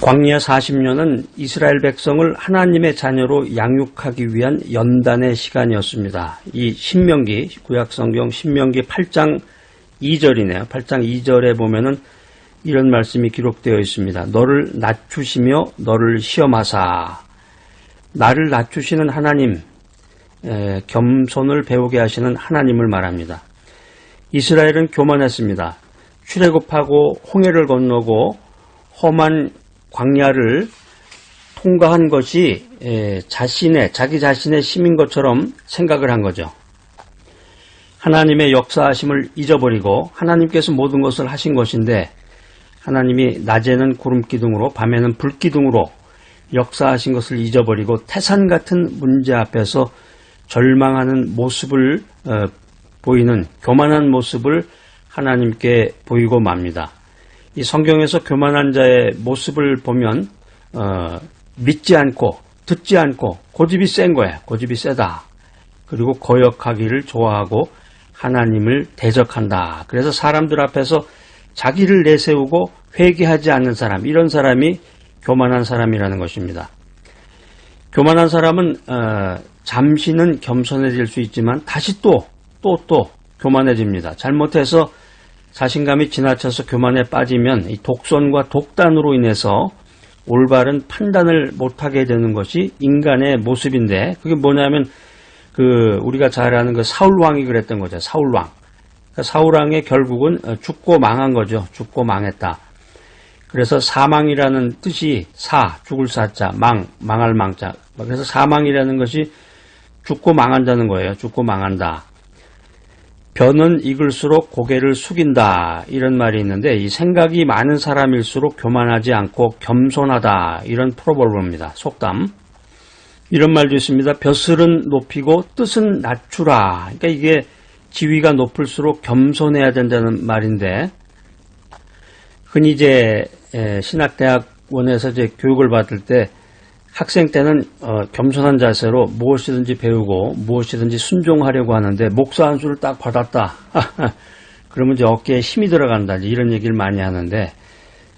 광야 40년은 이스라엘 백성을 하나님의 자녀로 양육하기 위한 연단의 시간이었습니다. 이 신명기, 구약성경 신명기 8장 2절이네요. 8장 2절에 보면은 이런 말씀이 기록되어 있습니다. 너를 낮추시며 너를 시험하사. 나를 낮추시는 하나님, 겸손을 배우게 하시는 하나님을 말합니다. 이스라엘은 교만했습니다. 출애굽하고 홍해를 건너고 험한 광야를 통과한 것이 자기 자신의 힘인 것처럼 생각을 한 거죠. 하나님의 역사하심을 잊어버리고 하나님께서 모든 것을 하신 것인데 하나님이 낮에는 구름기둥으로 밤에는 불기둥으로 역사하신 것을 잊어버리고 태산 같은 문제 앞에서 절망하는 모습을 보이는 교만한 모습을 하나님께 보이고 맙니다. 이 성경에서 교만한 자의 모습을 보면 믿지 않고 듣지 않고 고집이 센 거야. 고집이 세다. 그리고 거역하기를 좋아하고 하나님을 대적한다. 그래서 사람들 앞에서 자기를 내세우고 회개하지 않는 사람, 이런 사람이 교만한 사람이라는 것입니다. 교만한 사람은 잠시는 겸손해질 수 있지만 다시 또 교만해집니다. 잘못해서 자신감이 지나쳐서 교만에 빠지면 이 독선과 독단으로 인해서 올바른 판단을 못하게 되는 것이 인간의 모습인데, 그게 뭐냐면 우리가 잘 아는 사울왕이 그랬던 거죠. 사울왕. 그러니까 사울왕의 결국은 죽고 망한 거죠. 죽고 망했다. 그래서 사망이라는 뜻이 죽을 사자, 망할 망자. 그래서 사망이라는 것이 죽고 망한다는 거예요. 죽고 망한다. 벼는 익을수록 고개를 숙인다, 이런 말이 있는데, 이 생각이 많은 사람일수록 교만하지 않고 겸손하다, 이런 프로버브입니다. 속담. 이런 말도 있습니다. 벼슬은 높이고 뜻은 낮추라. 그러니까 이게 지위가 높을수록 겸손해야 된다는 말인데, 흔히 이제 신학대학원에서 이제 교육을 받을 때 학생 때는 겸손한 자세로 무엇이든지 배우고 무엇이든지 순종하려고 하는데 목사 한 수를 딱 받았다. 그러면 이제 어깨에 힘이 들어간다. 이런 얘기를 많이 하는데,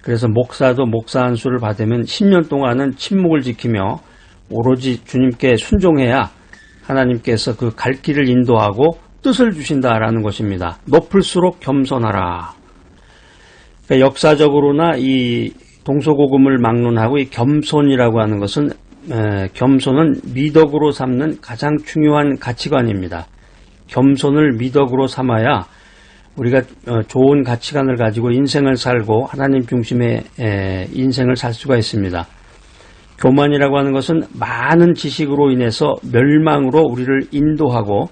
그래서 목사도 목사 한 수를 받으면 10년 동안은 침묵을 지키며 오로지 주님께 순종해야 하나님께서 그 갈 길을 인도하고 뜻을 주신다라는 것입니다. 높을수록 겸손하라. 그러니까 역사적으로나 이 동서고금을 막론하고 이 겸손이라고 하는 것은 겸손은 미덕으로 삼는 가장 중요한 가치관입니다. 겸손을 미덕으로 삼아야 우리가 좋은 가치관을 가지고 인생을 살고 하나님 중심의 인생을 살 수가 있습니다. 교만이라고 하는 것은 많은 지식으로 인해서 멸망으로 우리를 인도하고,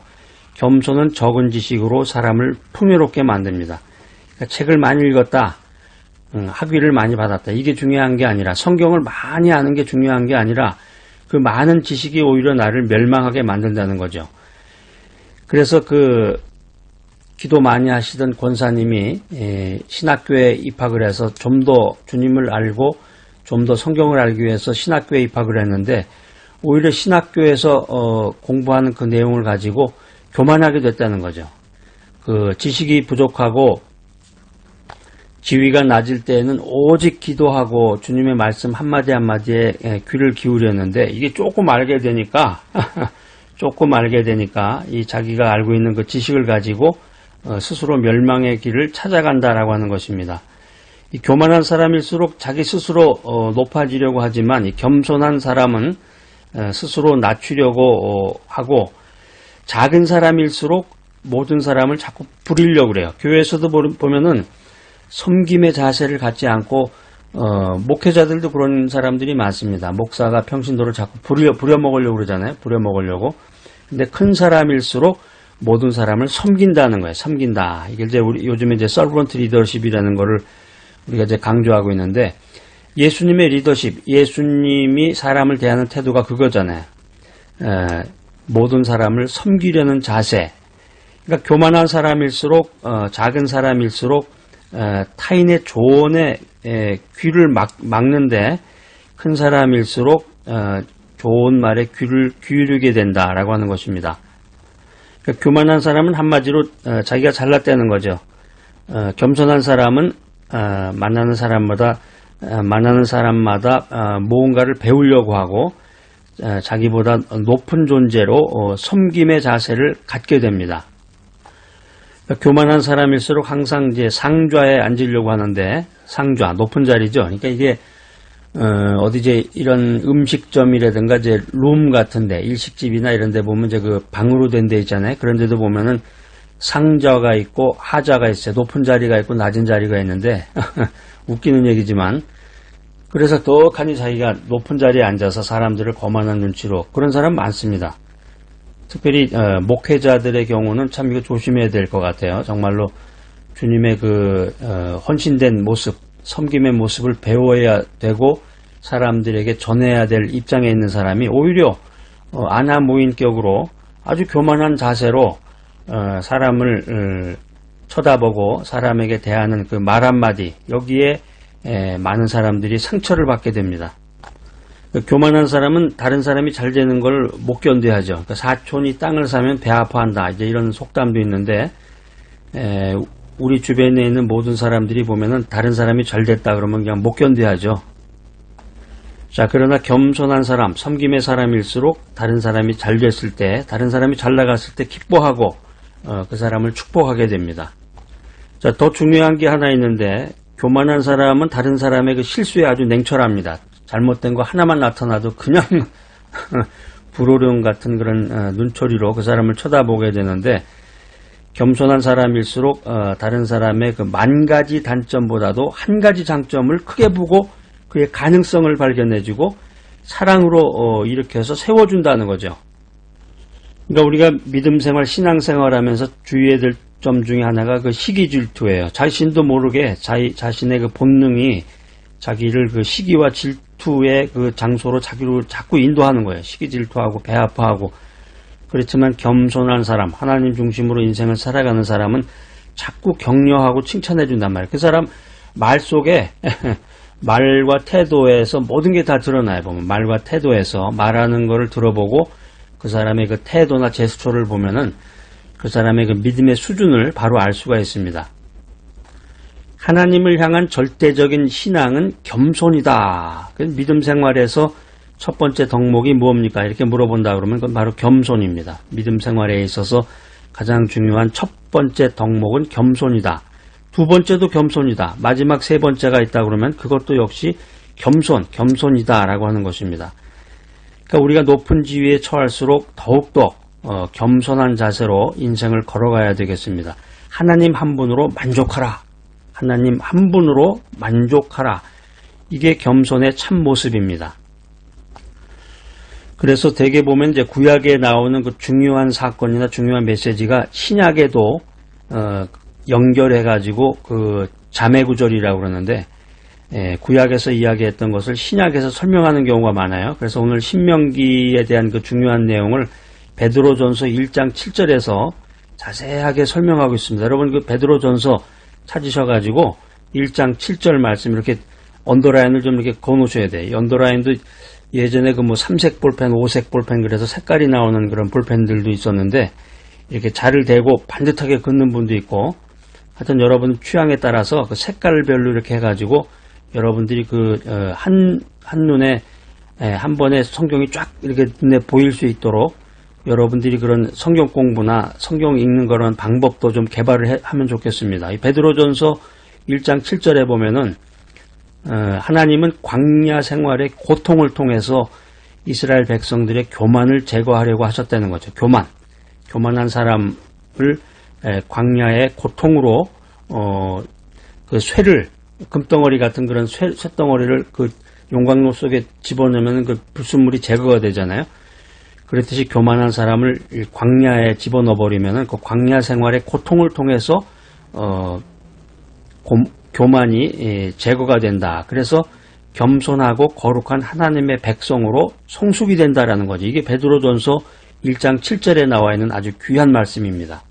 겸손은 적은 지식으로 사람을 풍요롭게 만듭니다. 그러니까 책을 많이 읽었다, 학위를 많이 받았다, 이게 중요한 게 아니라, 성경을 많이 아는 게 중요한 게 아니라 그 많은 지식이 오히려 나를 멸망하게 만든다는 거죠. 그래서 기도 많이 하시던 권사님이 신학교에 입학을 해서 좀 더 주님을 알고 좀 더 성경을 알기 위해서 신학교에 입학을 했는데, 오히려 신학교에서 공부하는 그 내용을 가지고 교만하게 됐다는 거죠. 지식이 부족하고 지위가 낮을 때에는 오직 기도하고 주님의 말씀 한마디 한마디에 귀를 기울였는데, 이게 조금 알게 되니까 이 자기가 알고 있는 그 지식을 가지고 스스로 멸망의 길을 찾아간다라고 하는 것입니다. 이 교만한 사람일수록 자기 스스로 높아지려고 하지만, 이 겸손한 사람은 스스로 낮추려고 하고, 작은 사람일수록 모든 사람을 자꾸 부리려고 그래요. 교회에서도 보면은 섬김의 자세를 갖지 않고 목회자들도 그런 사람들이 많습니다. 목사가 평신도를 자꾸 부려먹으려고 그러잖아요. 부려먹으려고. 근데 큰 사람일수록 모든 사람을 섬긴다는 거예요. 섬긴다. 이게 이제 요즘에 이제 서번트 리더십이라는 거를 우리가 이제 강조하고 있는데, 예수님의 리더십, 예수님이 사람을 대하는 태도가 그거잖아요. 모든 사람을 섬기려는 자세. 그러니까 교만한 사람일수록, 작은 사람일수록 타인의 조언에 귀를 막는데, 큰 사람일수록 좋은 말에 귀를 기울이게 된다라고 하는 것입니다. 그러니까 교만한 사람은 한마디로 자기가 잘났다는 거죠. 겸손한 사람은 만나는 사람보다 만나는 사람마다 무언가를 배우려고 하고 자기보다 높은 존재로 섬김의 자세를 갖게 됩니다. 교만한 사람일수록 항상 이제 상좌에 앉으려고 하는데, 상좌, 높은 자리죠. 그러니까 이게 어디 이제 이런 음식점이라든가 이제 룸 같은데, 일식집이나 이런 데 보면 이제 그 방으로 된 데 있잖아요. 그런 데도 보면은 상좌가 있고 하좌가 있어요. 높은 자리가 있고 낮은 자리가 있는데 웃기는 얘기지만, 그래서 떡하니 자기가 높은 자리에 앉아서 사람들을 거만한 눈치로, 그런 사람 많습니다. 특별히 목회자들의 경우는 참 이거 조심해야 될 것 같아요. 정말로 주님의 그 헌신된 모습, 섬김의 모습을 배워야 되고 사람들에게 전해야 될 입장에 있는 사람이 오히려 아나무인격으로 아주 교만한 자세로 사람을 쳐다보고 사람에게 대하는 그 말 한마디, 여기에 많은 사람들이 상처를 받게 됩니다. 교만한 사람은 다른 사람이 잘 되는 걸 못 견뎌하죠. 그러니까 사촌이 땅을 사면 배 아파한다, 이제 이런 속담도 있는데, 우리 주변에 있는 모든 사람들이 보면은 다른 사람이 잘 됐다 그러면 그냥 못 견뎌하죠. 자, 그러나 겸손한 사람, 섬김의 사람일수록 다른 사람이 잘 됐을 때, 다른 사람이 잘 나갔을 때 기뻐하고 그 사람을 축복하게 됩니다. 자, 더 중요한 게 하나 있는데, 교만한 사람은 다른 사람의 그 실수에 아주 냉철합니다. 잘못된 거 하나만 나타나도 그냥 불호령 같은 그런 눈초리로 그 사람을 쳐다보게 되는데, 겸손한 사람일수록 다른 사람의 그 만 가지 단점보다도 한 가지 장점을 크게 보고 그의 가능성을 발견해주고 사랑으로 일으켜서 세워준다는 거죠. 그러니까 우리가 믿음 생활, 신앙 생활하면서 주의해야 될 점 중에 하나가 그 시기 질투예요. 자신도 모르게 자신의 그 본능이 자기를 그 시기와 질투의 그 장소로 자기를 자꾸 인도하는 거예요. 시기 질투하고 배 아파하고. 그렇지만 겸손한 사람, 하나님 중심으로 인생을 살아가는 사람은 자꾸 격려하고 칭찬해 준단 말이에요. 그 사람 말 속에 말과 태도에서 모든 게 다 드러나요. 보면 말과 태도에서 말하는 거를 들어보고 그 사람의 그 태도나 제스처를 보면은 그 사람의 그 믿음의 수준을 바로 알 수가 있습니다. 하나님을 향한 절대적인 신앙은 겸손이다. 믿음 생활에서 첫 번째 덕목이 무엇입니까? 이렇게 물어본다 그러면 그건 바로 겸손입니다. 믿음 생활에 있어서 가장 중요한 첫 번째 덕목은 겸손이다. 두 번째도 겸손이다. 마지막 세 번째가 있다 그러면 그것도 역시 겸손이다라고 하는 것입니다. 그러니까 우리가 높은 지위에 처할수록 더욱더 겸손한 자세로 인생을 걸어가야 되겠습니다. 하나님 한 분으로 만족하라. 하나님 한 분으로 만족하라. 이게 겸손의 참 모습입니다. 그래서 대개 보면 이제 구약에 나오는 그 중요한 사건이나 중요한 메시지가 신약에도 연결해가지고 그 자매구절이라고 그러는데, 구약에서 이야기했던 것을 신약에서 설명하는 경우가 많아요. 그래서 오늘 신명기에 대한 그 중요한 내용을 베드로전서 1장 7절에서 자세하게 설명하고 있습니다. 여러분 그 베드로전서 찾으셔가지고 1장 7절 말씀 이렇게 언더라인을 좀 이렇게 그어놓으셔야 돼요. 언더라인도 예전에 그 뭐 3색 볼펜, 5색 볼펜 그래서 색깔이 나오는 그런 볼펜들도 있었는데 이렇게 자를 대고 반듯하게 긋는 분도 있고, 하여튼 여러분 취향에 따라서 그 색깔별로 이렇게 해가지고 여러분들이 그 한눈에 한 번에 성경이 쫙 이렇게 눈에 보일 수 있도록 여러분들이 그런 성경 공부나 성경 읽는 그런 방법도 좀 개발을 하면 좋겠습니다. 이 베드로전서 1장 7절에 보면은 하나님은 광야 생활의 고통을 통해서 이스라엘 백성들의 교만을 제거하려고 하셨다는 거죠. 교만한 사람을 광야의 고통으로 그 쇠를, 금덩어리 같은 그런 쇠덩어리를 그 용광로 속에 집어넣으면 그 불순물이 제거가 되잖아요. 그렇듯이 교만한 사람을 광야에 집어넣어버리면 그 광야 생활의 고통을 통해서 교만이 제거가 된다. 그래서 겸손하고 거룩한 하나님의 백성으로 성숙이 된다라는 거죠. 이게 베드로전서 1장 7절에 나와 있는 아주 귀한 말씀입니다.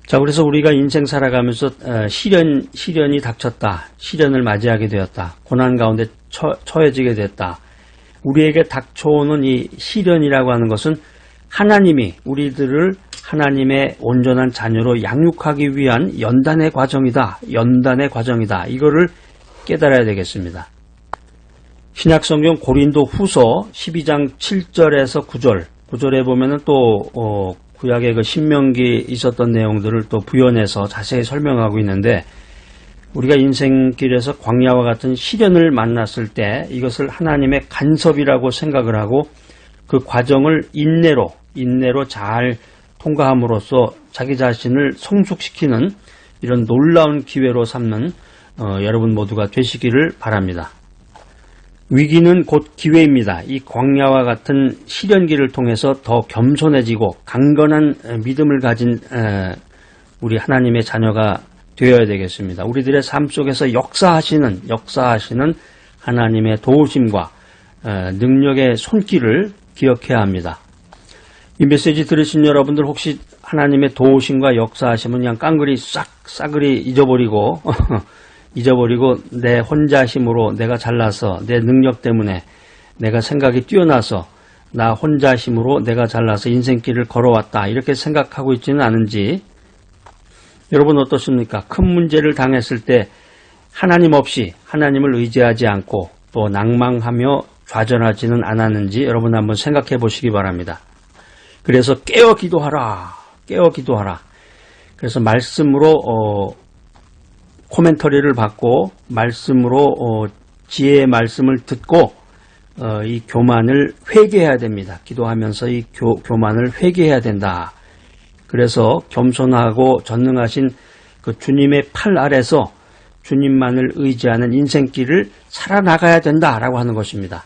자, 그래서 우리가 인생 살아가면서 시련이 닥쳤다. 시련을 맞이하게 되었다. 고난 가운데 처해지게 됐다. 우리에게 닥쳐오는 이 시련이라고 하는 것은 하나님이 우리들을 하나님의 온전한 자녀로 양육하기 위한 연단의 과정이다. 이거를 깨달아야 되겠습니다. 신약성경 고린도 후서 12장 7절에서 9절에 보면은 또 구약의 그 신명기 있었던 내용들을 또 부연해서 자세히 설명하고 있는데, 우리가 인생길에서 광야와 같은 시련을 만났을 때 이것을 하나님의 간섭이라고 생각을 하고 그 과정을 인내로 잘 통과함으로써 자기 자신을 성숙시키는 이런 놀라운 기회로 삼는 여러분 모두가 되시기를 바랍니다. 위기는 곧 기회입니다. 이 광야와 같은 시련기를 통해서 더 겸손해지고 강건한 믿음을 가진 우리 하나님의 자녀가 되어야 되겠습니다. 우리들의 삶 속에서 역사하시는 하나님의 도우심과 능력의 손길을 기억해야 합니다. 이 메시지 들으신 여러분들 혹시 하나님의 도우심과 역사하심은 그냥 깡그리 싸그리 잊어버리고 내 혼자 힘으로 내가 잘나서 내 능력 때문에 내가 생각이 뛰어나서 나 혼자 힘으로 내가 잘나서 인생길을 걸어왔다 이렇게 생각하고 있지는 않은지, 여러분 어떻습니까? 큰 문제를 당했을 때 하나님 없이 하나님을 의지하지 않고 또 낭망하며 좌절하지는 않았는지 여러분 한번 생각해 보시기 바랍니다. 그래서 깨어 기도하라. 그래서 말씀으로 코멘터리를 받고 말씀으로 지혜의 말씀을 듣고 이 교만을 회개해야 됩니다. 기도하면서 이 교만을 회개해야 된다. 그래서 겸손하고 전능하신 그 주님의 팔 아래서 주님만을 의지하는 인생길을 살아나가야 된다라고 하는 것입니다.